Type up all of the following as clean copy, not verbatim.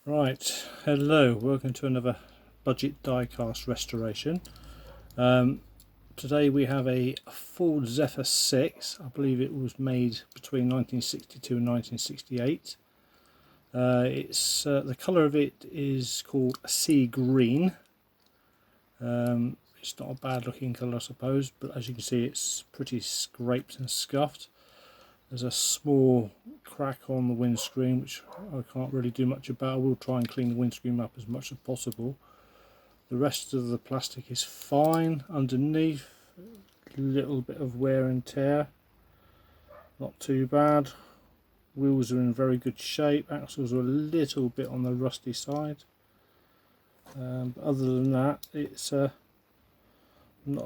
Right, hello, welcome to another budget diecast restoration. Today we have a Ford Zephyr 6. I believe it was made between 1962 and 1968. The colour of it is called sea green. It's not a bad looking colour, I suppose, but as you can see it's pretty scraped and scuffed. There's a small crack on the windscreen which I can't really do much about. I will try and clean the windscreen up as much as possible. The rest of the plastic is fine underneath. A little bit of wear and tear, not too bad. Wheels are in very good shape. Axles are a little bit on the rusty side. But other than that, it's not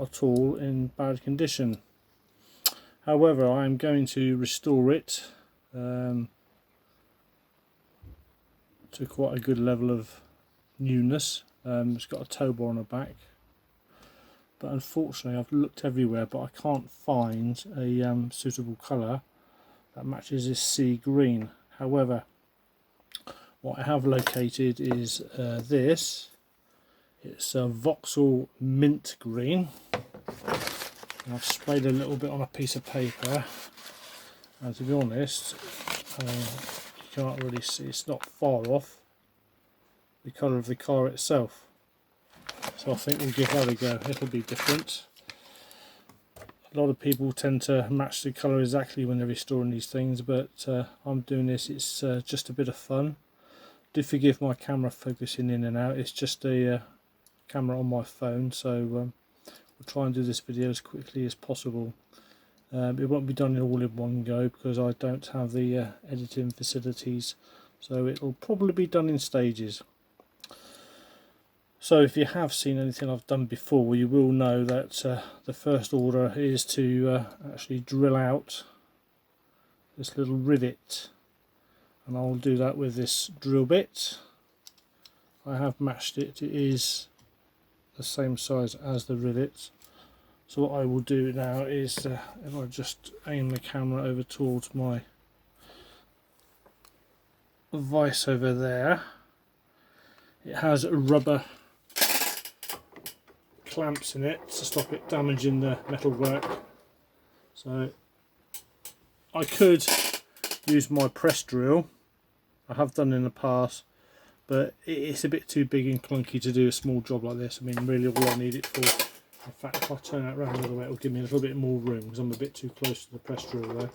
at all in bad condition. However, I am going to restore it to quite a good level of newness. It's got a tow bar on the back, but unfortunately I've looked everywhere but I can't find a suitable colour that matches this sea green. However, what I have located is this. It's a Vauxhall mint green. I've sprayed a little bit on a piece of paper, and to be honest, you can't really see, it's not far off the colour of the car itself, so I think we'll give that a go. It'll be different. A lot of people tend to match the colour exactly when they're restoring these things, but I'm doing this, it's just a bit of fun. Do forgive my camera focusing in and out, it's just a camera on my phone, so we'll try and do this video as quickly as possible. It won't be done all in one go because I don't have the editing facilities, so it'll probably be done in stages. So if you have seen anything I've done before, you will know that the first order is to actually drill out this little rivet, and I'll do that with this drill bit. I have matched it, it is the same size as the rivet. So what I will do now is, if I just aim the camera over towards my vise over there, it has rubber clamps in it to stop it damaging the metalwork. So I could use my press drill, I have done in the past, but it's a bit too big and clunky to do a small job like this. I mean, really all I need it for, in fact if I turn it around the other way, it will give me a little bit more room because I'm a bit too close to the press drill there.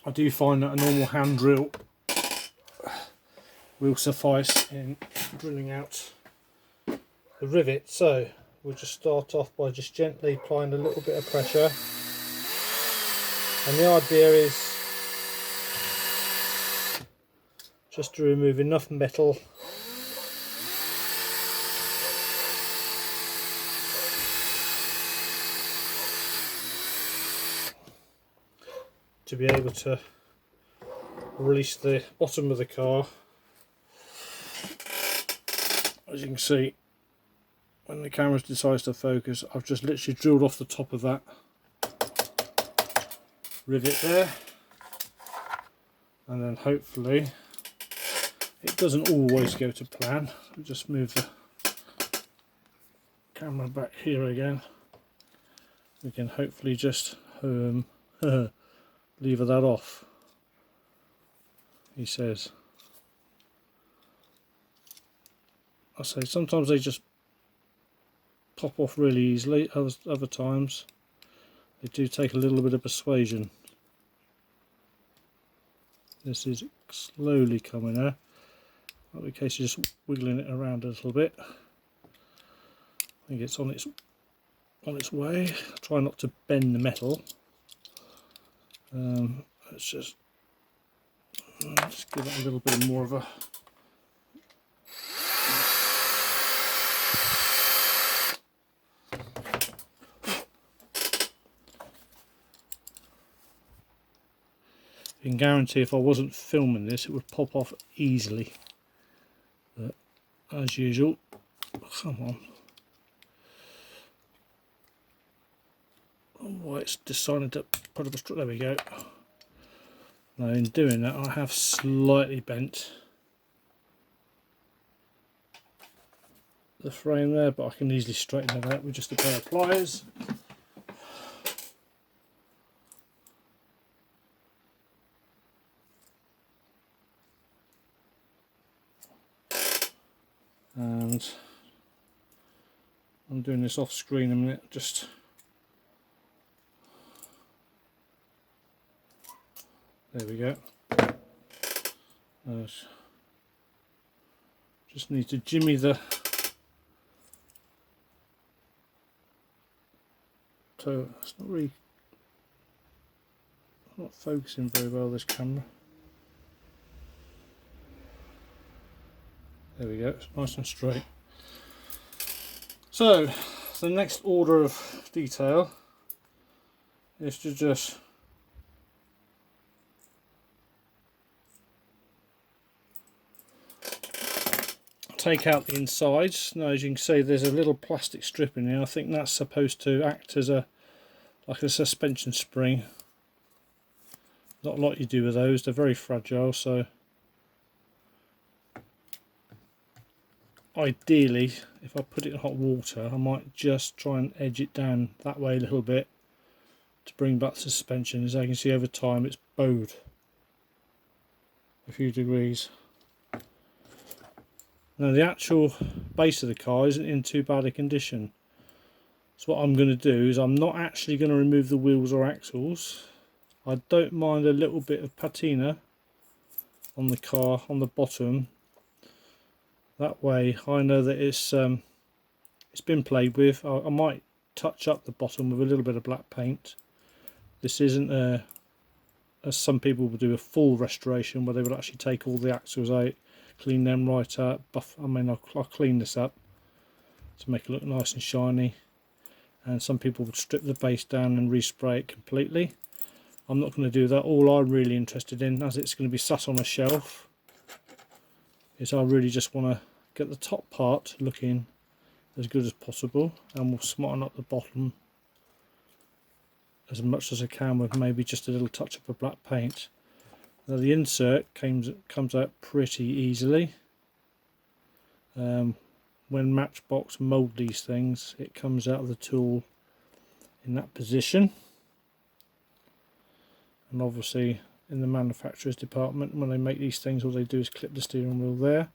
I do find that a normal hand drill will suffice in drilling out the rivet. So we'll just start off by just gently applying a little bit of pressure, and the idea is just to remove enough metal to be able to release the bottom of the car. As you can see, when the camera decides to focus, I've just literally drilled off the top of that rivet there, and then hopefully it doesn't always go to plan. I'll just move the camera back here again. We can hopefully just lever that off, he says. I say sometimes they just pop off really easily, other times they do take a little bit of persuasion. This is slowly coming there. In the case of just wiggling it around a little bit. I think it's on its way. Try not to bend the metal. Let's just give it a little bit more of a I can guarantee if I wasn't filming this it would pop off easily, but as usual, come on, why it's decided to put up a strut, there we go. Now in doing that I have slightly bent the frame there, but I can easily straighten it out with just a pair of pliers. And I'm doing this off screen a minute, just there we go. Just need to jimmy the toe. It's not focusing very well, this camera. There we go, it's nice and straight. So the next order of detail is to just take out the insides. Now as you can see there's a little plastic strip in here. I think that's supposed to act as like a suspension spring. Not a lot you do with those, they're very fragile, so ideally if I put it in hot water I might just try and edge it down that way a little bit to bring back the suspension. As I can see over time it's bowed a few degrees. Now the actual base of the car isn't in too bad a condition, so what I'm going to do is I'm not actually going to remove the wheels or axles. I don't mind a little bit of patina on the car on the bottom, that way I know that it's been played with. I might touch up the bottom with a little bit of black paint. This isn't as some people will do, a full restoration where they would actually take all the axles out, clean them right up, I'll clean this up to make it look nice and shiny, and some people would strip the base down and respray it completely. I'm not going to do that. All I'm really interested in, as it's going to be sat on a shelf, is I really just want to get the top part looking as good as possible, and we'll smarten up the bottom as much as I can with maybe just a little touch up of black paint. Now the insert comes out pretty easily. When Matchbox mould these things, it comes out of the tool in that position, and obviously in the manufacturer's department when they make these things all they do is clip the steering wheel there.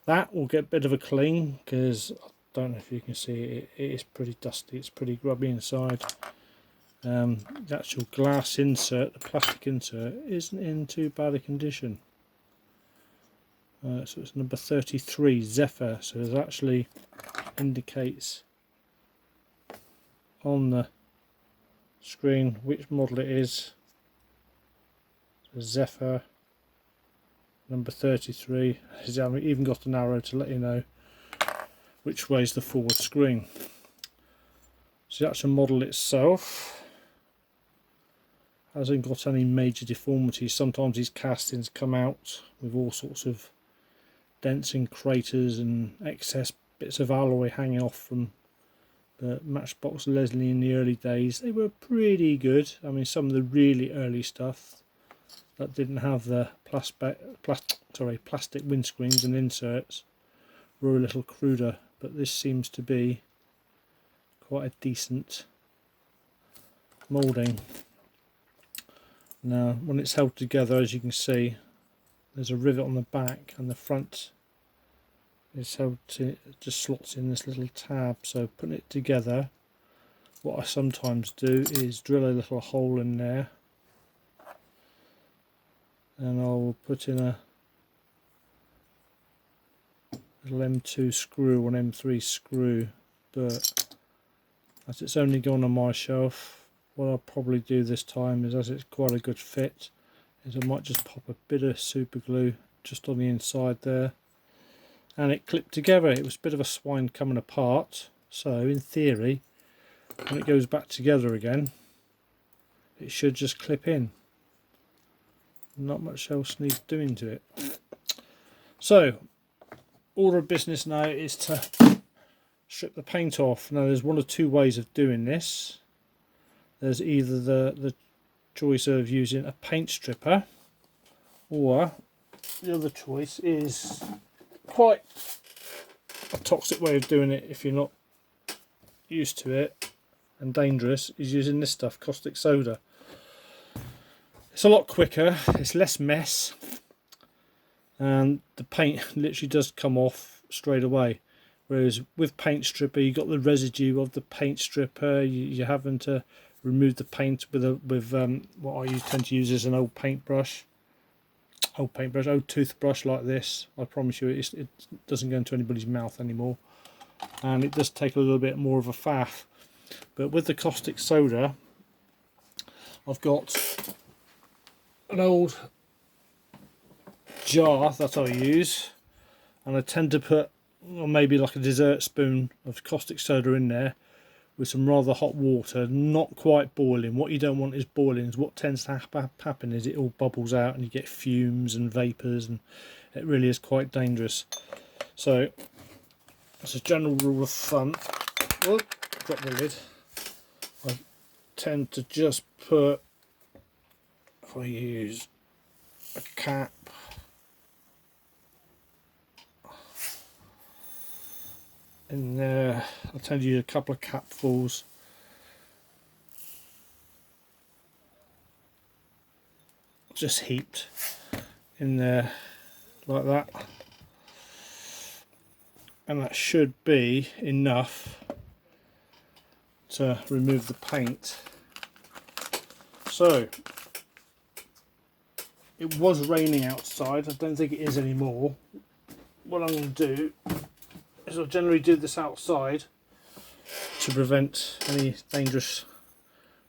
That will get a bit of a clean because I don't know if you can see it, it is pretty dusty, it's pretty grubby inside. The actual glass insert, the plastic insert, isn't in too bad a condition. So it's number 33, Zephyr, so it actually indicates on the screen which model it is. So Zephyr number 33. I've even got an arrow to let you know which way is the forward screen. So the actual model itself hasn't got any major deformities. Sometimes these castings come out with all sorts of dents and craters and excess bits of alloy hanging off from the Matchbox Leslie in the early days. They were pretty good. I mean, some of the really early stuff that didn't have the plastic windscreens and inserts were a little cruder, but this seems to be quite a decent moulding. Now when it's held together, as you can see, there's a rivet on the back, and the front is held to, it just slots in this little tab. So putting it together, what I sometimes do is drill a little hole in there, and I'll put in a little M2 screw or an M3 screw, but as it's only gone on my shelf, what I'll probably do this time is, as it's quite a good fit, is I might just pop a bit of super glue just on the inside there, and it clipped together. It was a bit of a swine coming apart, so in theory when it goes back together again it should just clip in. Not much else needs doing to it. So order of business now is to strip the paint off. Now there's one of two ways of doing this. There's either the choice of using a paint stripper, Or the other choice is quite a toxic way of doing it if you're not used to it, and dangerous, is using this stuff, caustic soda. It's a lot quicker, it's less mess, and the paint literally does come off straight away. Whereas with paint stripper, you got the residue of the paint stripper. You're having to remove the paint with what I tend to use is an old paintbrush, old toothbrush like this. I promise you, it doesn't go into anybody's mouth anymore, and it does take a little bit more of a faff. But with the caustic soda, I've got an old jar that I use, and I tend to put maybe like a dessert spoon of caustic soda in there with some rather hot water, not quite boiling. What you don't want is boiling. Is what tends to happen is it all bubbles out and you get fumes and vapours, and it really is quite dangerous. So as a general rule of thumb, drop the lid, I tend to just put, if I use a cap, in there, I tend to use a couple of capfuls, just heaped in there like that, and that should be enough to remove the paint. So it was raining outside, I don't think it is anymore. What I'm going to do is I generally do this outside to prevent any dangerous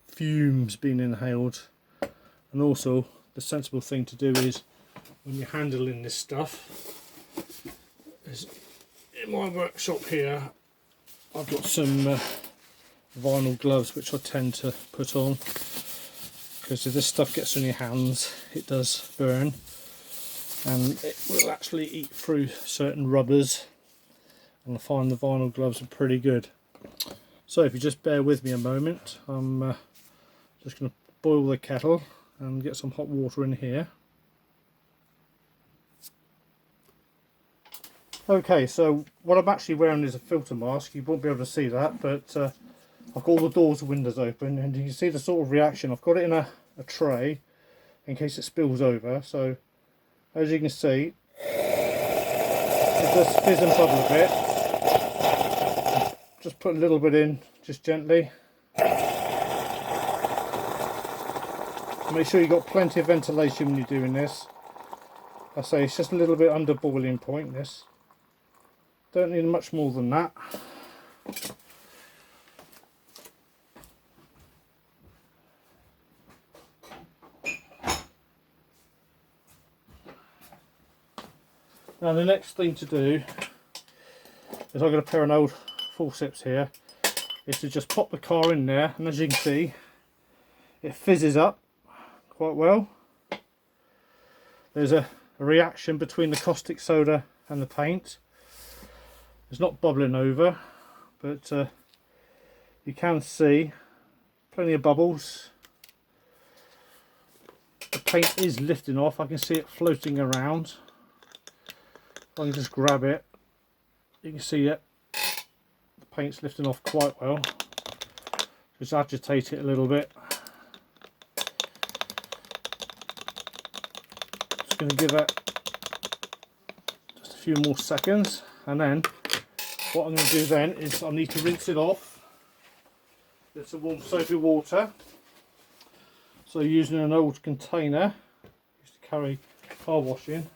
fumes being inhaled, and also the sensible thing to do is when you're handling this stuff is, in my workshop here I've got some vinyl gloves which I tend to put on, because if this stuff gets on your hands it does burn, and it will actually eat through certain rubbers, and I find the vinyl gloves are pretty good. So if you just bear with me a moment, I'm just going to boil the kettle and get some hot water in here. Okay, so what I'm actually wearing is a filter mask. You won't be able to see that, but I've got all the doors and windows open, and you can see the sort of reaction. I've got it in a tray in case it spills over. So as you can see, it does fizz and bubble a bit. Just put a little bit in, just gently. Make sure you've got plenty of ventilation when you're doing this. I say it's just a little bit under boiling point, this. Don't need much more than that. Now the next thing to do is I've got a pair of old forceps here, is to just pop the car in there, and as you can see it fizzes up quite well. There's a reaction between the caustic soda and the paint. It's not bubbling over, but you can see plenty of bubbles. The paint is lifting off, I can see it floating around. If I can just grab it, you can see it. The paint's lifting off quite well. Just agitate it a little bit. Just going to give it just a few more seconds, and then what I'm going to do then is I need to rinse it off with some warm soapy water. So using an old container, used to carry car washing.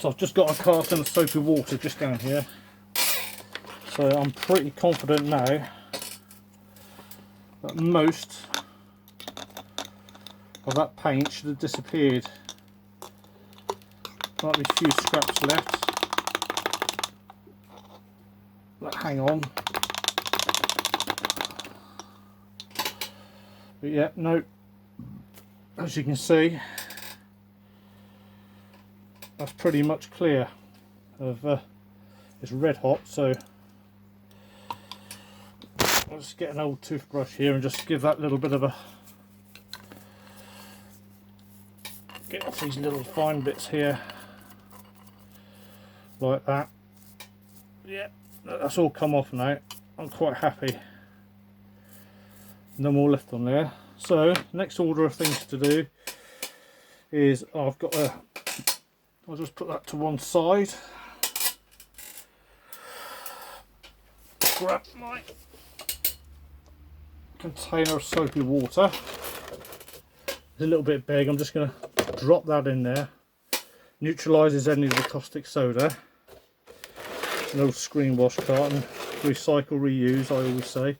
So I've just got a carton of soapy water just down here. So I'm pretty confident now that most of that paint should have disappeared. Might be a few scraps left, but hang on. But yeah, no, as you can see, that's pretty much clear of it's red hot. So I'll just get an old toothbrush here and just give that little bit of a get off these little fine bits here like that. Yeah, that's all come off now. I'm quite happy. No more left on there. So next order of things to do is I'll just put that to one side. Grab my container of soapy water. It's a little bit big. I'm just going to drop that in there. Neutralises any of the caustic soda. An old screen wash carton. Recycle, reuse, I always say.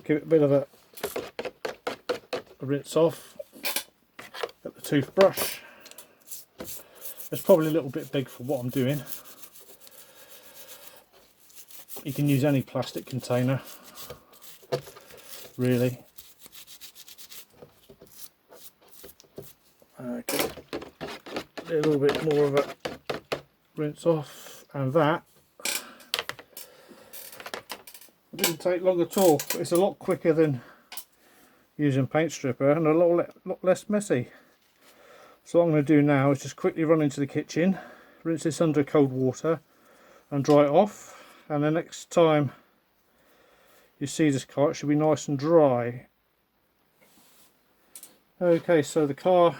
Give it a bit of a rinse off. Get the toothbrush. It's probably a little bit big for what I'm doing. You can use any plastic container, really. Okay. A little bit more of a rinse off, and that didn't take long at all. It's a lot quicker than using paint stripper and a lot less messy. So what I'm going to do now is just quickly run into the kitchen, rinse this under cold water and dry it off, and the next time you see this car it should be nice and dry. Okay, so the car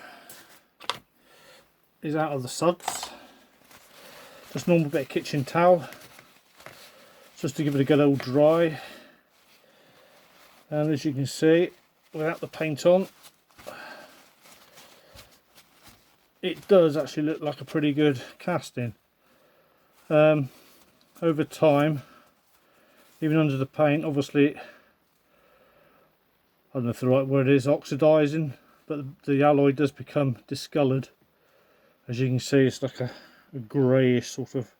is out of the suds. Just normal bit of kitchen towel just to give it a good old dry, and as you can see, without the paint on, it does actually look like a pretty good casting. Over time, even under the paint, obviously, I don't know if the right word is oxidizing, but the alloy does become discoloured. As you can see, it's like a greyish sort of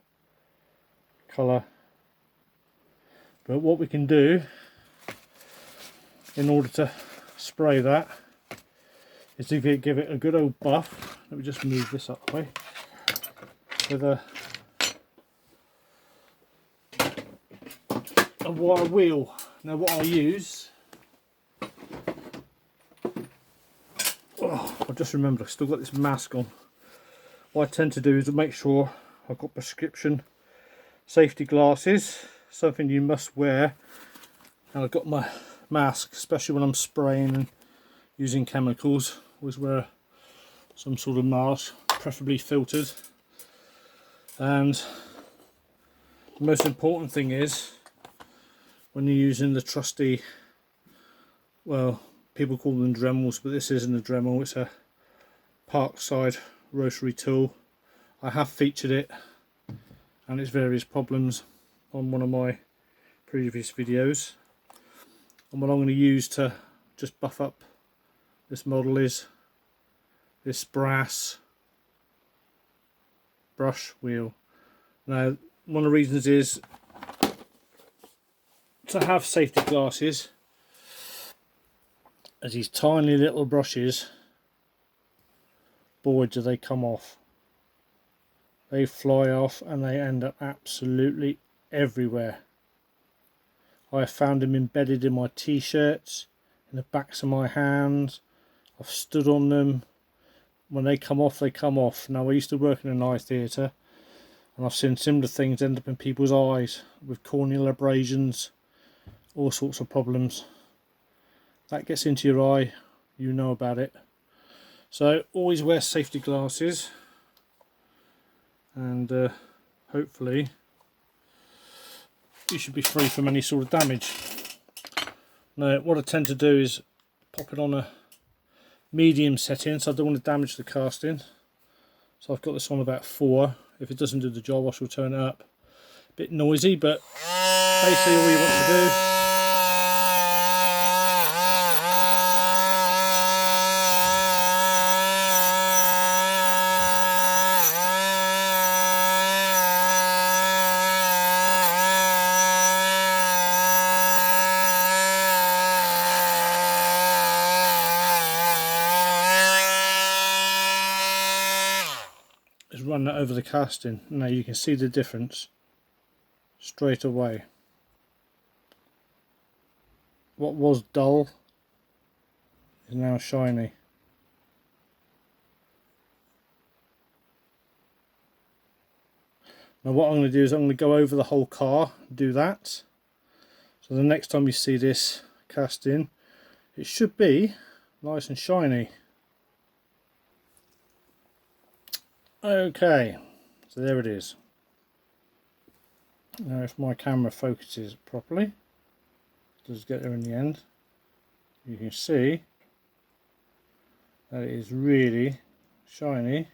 colour. But what we can do in order to spray that is to give it a good old buff. Let me just move this up the way with a wire wheel. Now what I use, I just remembered I've still got this mask on. What I tend to do is to make sure I've got prescription safety glasses, something you must wear, and I've got my mask, especially when I'm spraying and using chemicals. Always wear some sort of mask, preferably filtered. And the most important thing is, when you're using the trusty, well, people call them Dremels, but this isn't a Dremel, it's a Parkside rotary tool. I have featured it and its various problems on one of my previous videos. And what I'm going to use to just buff up this model is this brass brush wheel. Now, one of the reasons is to have safety glasses, as these tiny little brushes, boy do they come off. They fly off and they end up absolutely everywhere. I have found them embedded in my t-shirts, in the backs of my hands. I've stood on them. When they come off, they come off. Now, I used to work in a night theatre, and I've seen similar things end up in people's eyes with corneal abrasions, all sorts of problems. That gets into your eye, you know about it. So always wear safety glasses, and hopefully you should be free from any sort of damage. Now, what I tend to do is pop it on a medium setting, so I don't want to damage the casting. So I've got this on about 4. If it doesn't do the job, I shall turn it up. A bit noisy, but basically all you want to do is run that over the casting. Now you can see the difference straight away. What was dull is now shiny. Now what I'm going to do is I'm going to go over the whole car, do that. So the next time you see this casting, it should be nice and shiny. Okay, so there it is. Now if my camera focuses properly, does get there in the end, you can see that it is really shiny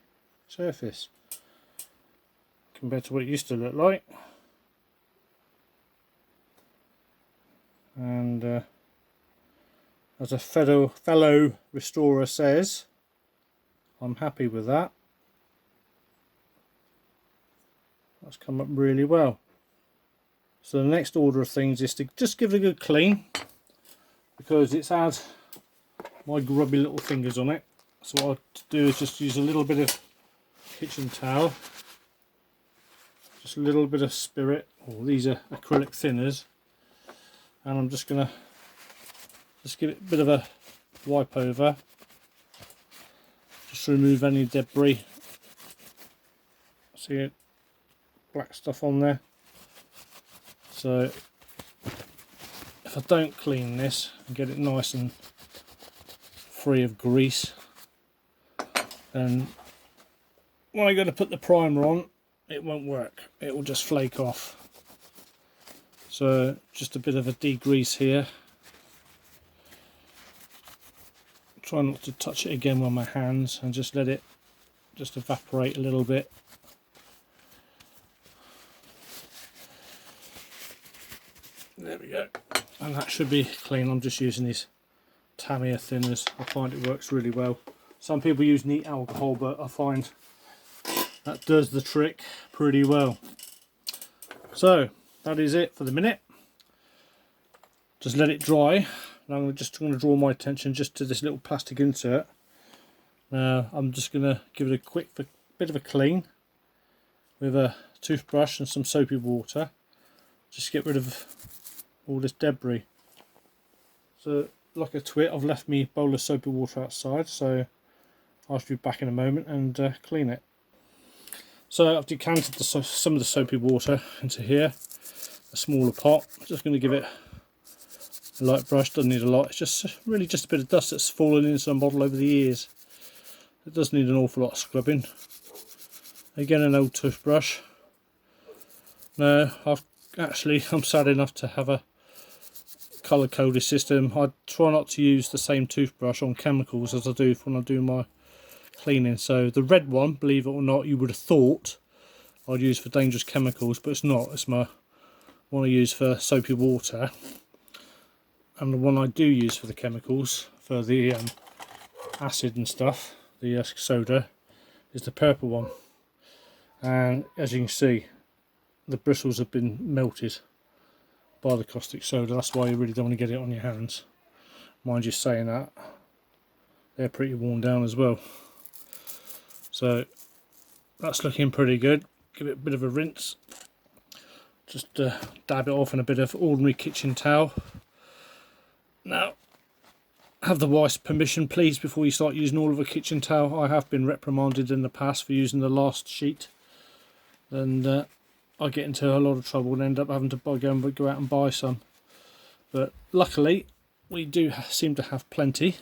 surface compared to what it used to look like. And as a fellow restorer says, I'm happy with that. That's come up really well. So the next order of things is to just give it a good clean, because it's had my grubby little fingers on it. So what I'll do is just use a little bit of kitchen towel, just a little bit of spirit, or these are acrylic thinners, and I'm just going to just give it a bit of a wipe over, just to remove any debris. See it, black stuff on there. So if I don't clean this and get it nice and free of grease, then when I go to put the primer on, it won't work. It will just flake off. So just a bit of a degrease here. Try not to touch it again with my hands, and just let it just evaporate a little bit. There we go, and that should be clean. I'm just using these Tamiya thinners. I find it works really well. Some people use neat alcohol, but I find that does the trick pretty well. So that is it for the minute. Just let it dry. Now I'm just going to draw my attention just to this little plastic insert. Now I'm just going to give it a quick bit of a clean with a toothbrush and some soapy water. Just get rid of all this debris. So like a twit, I've left me bowl of soapy water outside, so I'll be back in a moment and clean it. So I've decanted some of the soapy water into here, a smaller pot. I'm just going to give it a light brush. Doesn't need a lot, it's just really just a bit of dust that's fallen into the bottle over the years. It does need an awful lot of scrubbing. Again, an old toothbrush. Now I'm sad enough to have a colour coded system. I try not to use the same toothbrush on chemicals as I do when I do my cleaning. So the red one, believe it or not, you would have thought I'd use for dangerous chemicals, but it's not. It's my one I use for soapy water, and the one I do use for the chemicals, for the acid and stuff, the soda, is the purple one. And as you can see, the bristles have been melted by the caustic soda. That's why you really don't want to get it on your hands. Mind you saying that, they're pretty worn down as well. So that's looking pretty good. Give it a bit of a rinse. Just dab it off in a bit of ordinary kitchen towel. Now, have the wife's permission please before you start using all of a kitchen towel. I have been reprimanded in the past for using the last sheet, and I get into a lot of trouble and end up having to go out and buy some. But luckily we do seem to have plenty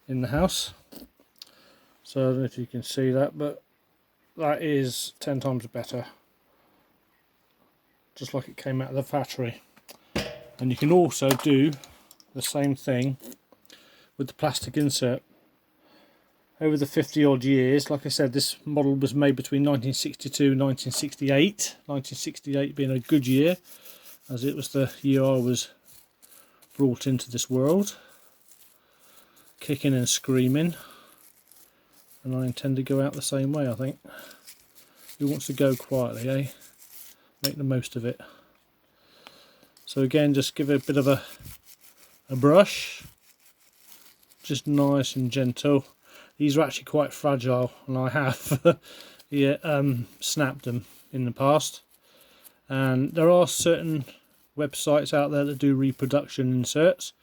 in the house. So I don't know if you can see that, but that is 10 times better, just like it came out of the factory. And you can also do the same thing with the plastic insert. Over the 50 odd years, like I said, this model was made between 1962 and 1968. 1968 being a good year, as it was the year I was brought into this world, kicking and screaming, and I intend to go out the same way. I think. Who wants to go quietly, eh? Make the most of it. So again, just give it a bit of a brush, just nice and gentle. These are actually quite fragile, and I have snapped them in the past, and there are certain websites out there that do reproduction inserts,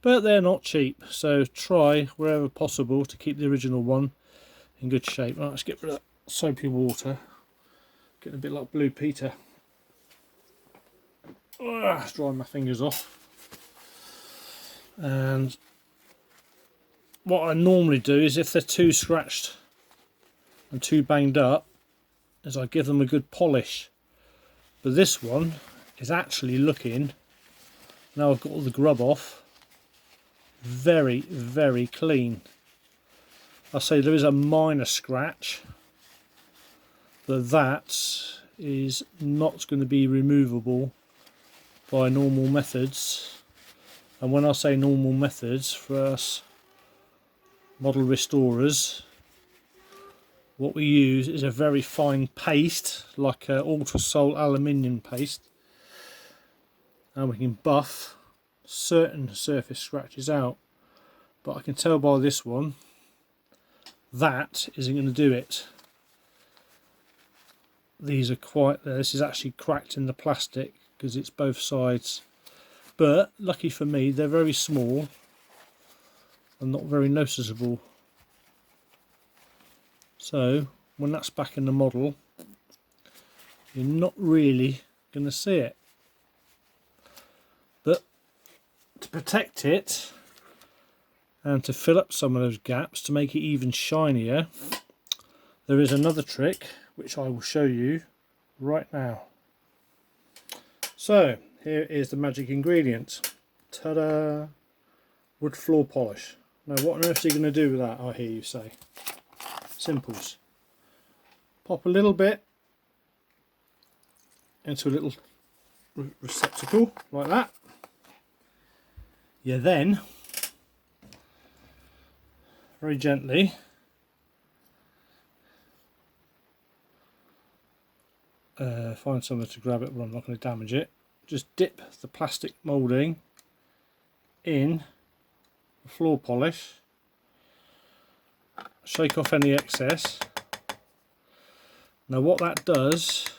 but they're not cheap, so try wherever possible to keep the original one in good shape. Right, let's get rid of that soapy water, getting a bit like Blue Peter. Let's dry my fingers off. And what I normally do is, if they're too scratched and too banged up, is I give them a good polish. But this one is actually looking, now I've got all the grub off, very, very clean. I say there is a minor scratch, but that is not going to be removable by normal methods. And when I say normal methods, for us model restorers, what we use is a very fine paste, like a ultra salt aluminium paste, and we can buff certain surface scratches out. But I can tell by this one, that isn't going to do it. These are quite, this is actually cracked in the plastic because it's both sides. But lucky for me, they're very small and not very noticeable. So when that's back in the model, you're not really going to see it. But to protect it and to fill up some of those gaps, to make it even shinier, there is another trick which I will show you right now. So here is the magic ingredient. Ta-da! Wood floor polish. Now what on earth are you going to do with that, I hear you say? Simples. Pop a little bit into a little receptacle like that. You then very gently find somewhere to grab it, but I'm not going to damage it. Just dip the plastic moulding in the floor polish, shake off any excess. Now what that does,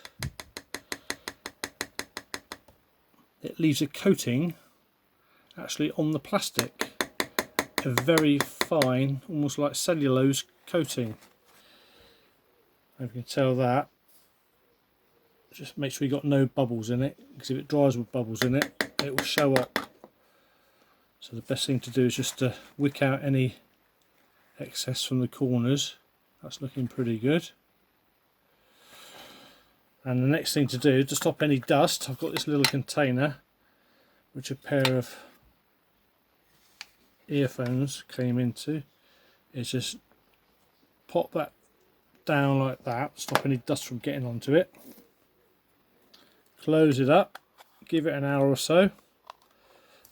it leaves a coating actually on the plastic, a very fine, almost like cellulose coating. And you can tell that, just make sure you got no bubbles in it, because if it dries with bubbles in it, it will show up. So the best thing to do is just to wick out any excess from the corners. That's looking pretty good. And the next thing to do, to stop any dust, I've got this little container which a pair of earphones came into, is just pop that down like that, stop any dust from getting onto it. Close it up, give it an hour or so,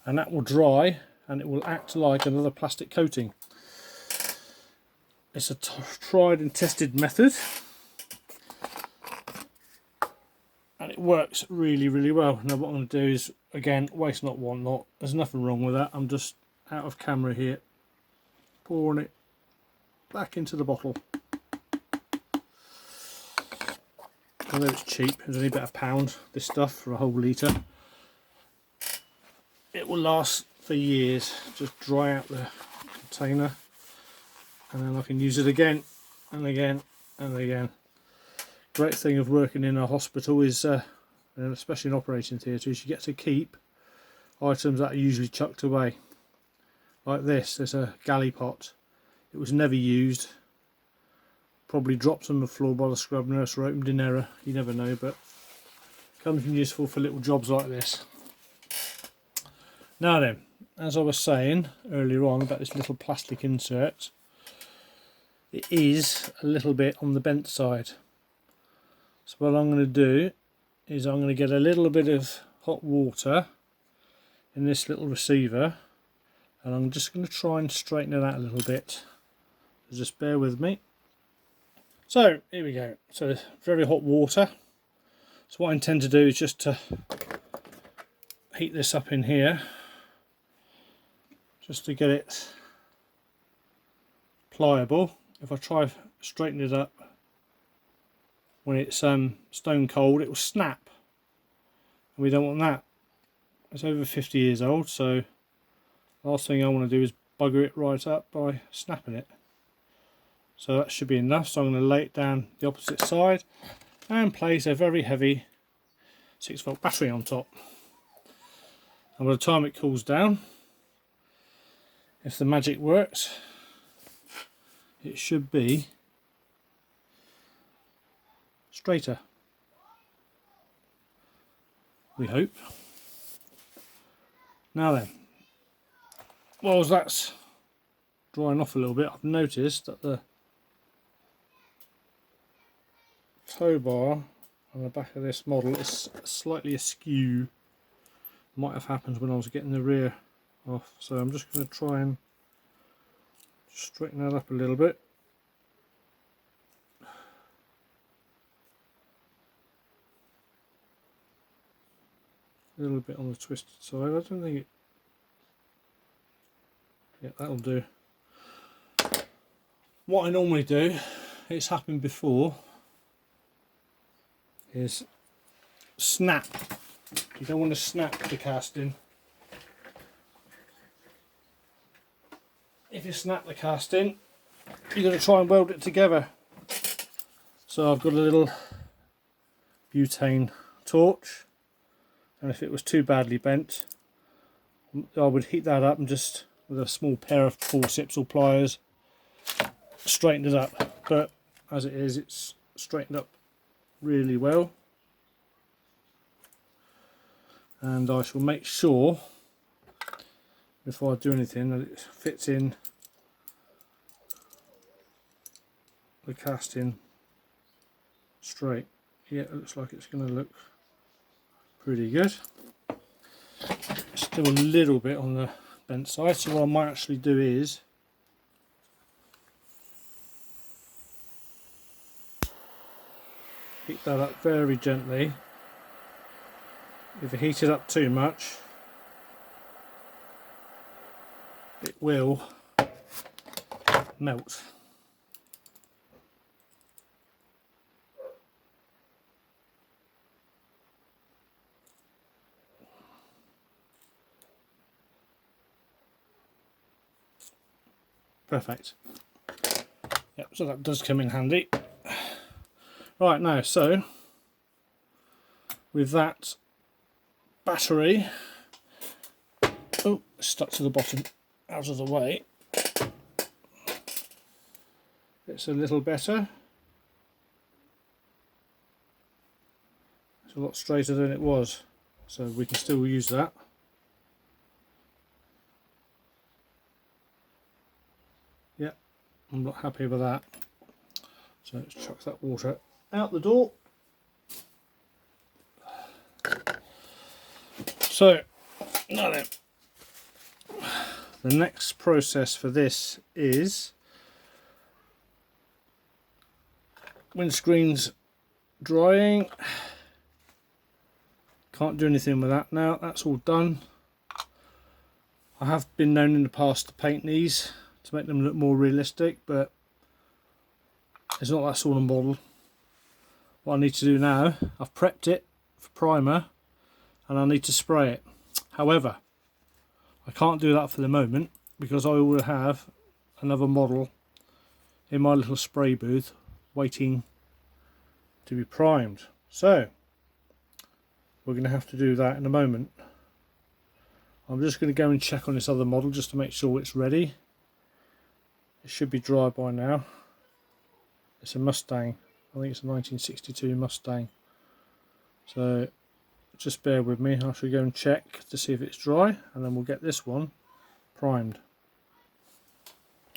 and that will dry and it will act like another plastic coating. It's a tried and tested method and it works really, really well. Now what I'm going to do is, again, waste not, want not. There's nothing wrong with that. I'm just out of camera here, pouring it back into the bottle. Although it's cheap, it's only about £1 this stuff for a whole litre. It will last for years. Just dry out the container and then I can use it again and again and again. Great thing of working in a hospital is, and especially in operating theatres, you get to keep items that are usually chucked away. Like this, there's a galley pot. It was never used. Probably dropped on the floor by the scrub nurse or opened in error. You never know, but comes in useful for little jobs like this. Now then, as I was saying earlier on about this little plastic insert, it is a little bit on the bent side. So what I'm going to do is I'm going to get a little bit of hot water in this little receiver and I'm just going to try and straighten it out a little bit. So just bear with me. So here we go. So very hot water. So what I intend to do is just to heat this up in here, just to get it pliable. If I try straightening it up when it's stone cold, it will snap, and we don't want that. It's over 50 years old, so the last thing I want to do is bugger it right up by snapping it. So that should be enough. So I'm going to lay it down the opposite side and place a very heavy 6-volt battery on top. And by the time it cools down, if the magic works, it should be straighter, we hope. Now then, whilst that's drying off a little bit, I've noticed that the tow bar on the back of this model is slightly askew. Might have happened when I was getting the rear off, so I'm just going to try and straighten that up a little bit. A little bit on the twisted side. I don't think it... yeah, that'll do. What I normally do, it's happened before, is snap. You don't want to snap the casting. If you snap the casting, you're going to try and weld it together. So I've got a little butane torch, and if it was too badly bent, I would heat that up and just with a small pair of forceps or pliers straighten it up. But as it is, it's straightened up really well, and I shall make sure before I do anything that it fits in the casting straight. Yeah, it looks like it's going to look pretty good. Still a little bit on the bent side, so what I might actually do is heat that up very gently. If you heat it up too much, it will melt. Perfect. Yep, so that does come in handy. Right, now, so with that battery, oh, stuck to the bottom, out of the way. It's a little better. It's a lot straighter than it was, so we can still use that. Yeah, I'm not happy with that. So let's chuck that water out the door. So now then, the next process for this is windscreen's drying. Can't do anything with that now, that's all done. I have been known in the past to paint these to make them look more realistic, but it's not that sort of model. What I need to do now, I've prepped it for primer and I need to spray it. However, I can't do that for the moment because I will have another model in my little spray booth waiting to be primed. So we're going to have to do that in a moment. I'm just going to go and check on this other model just to make sure it's ready. It should be dry by now. It's a Mustang. I think it's a 1962 Mustang. So just bear with me. I shall go and check to see if it's dry, and then we'll get this one primed.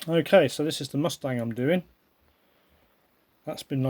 Okay, so this is the Mustang I'm doing. That's been nice.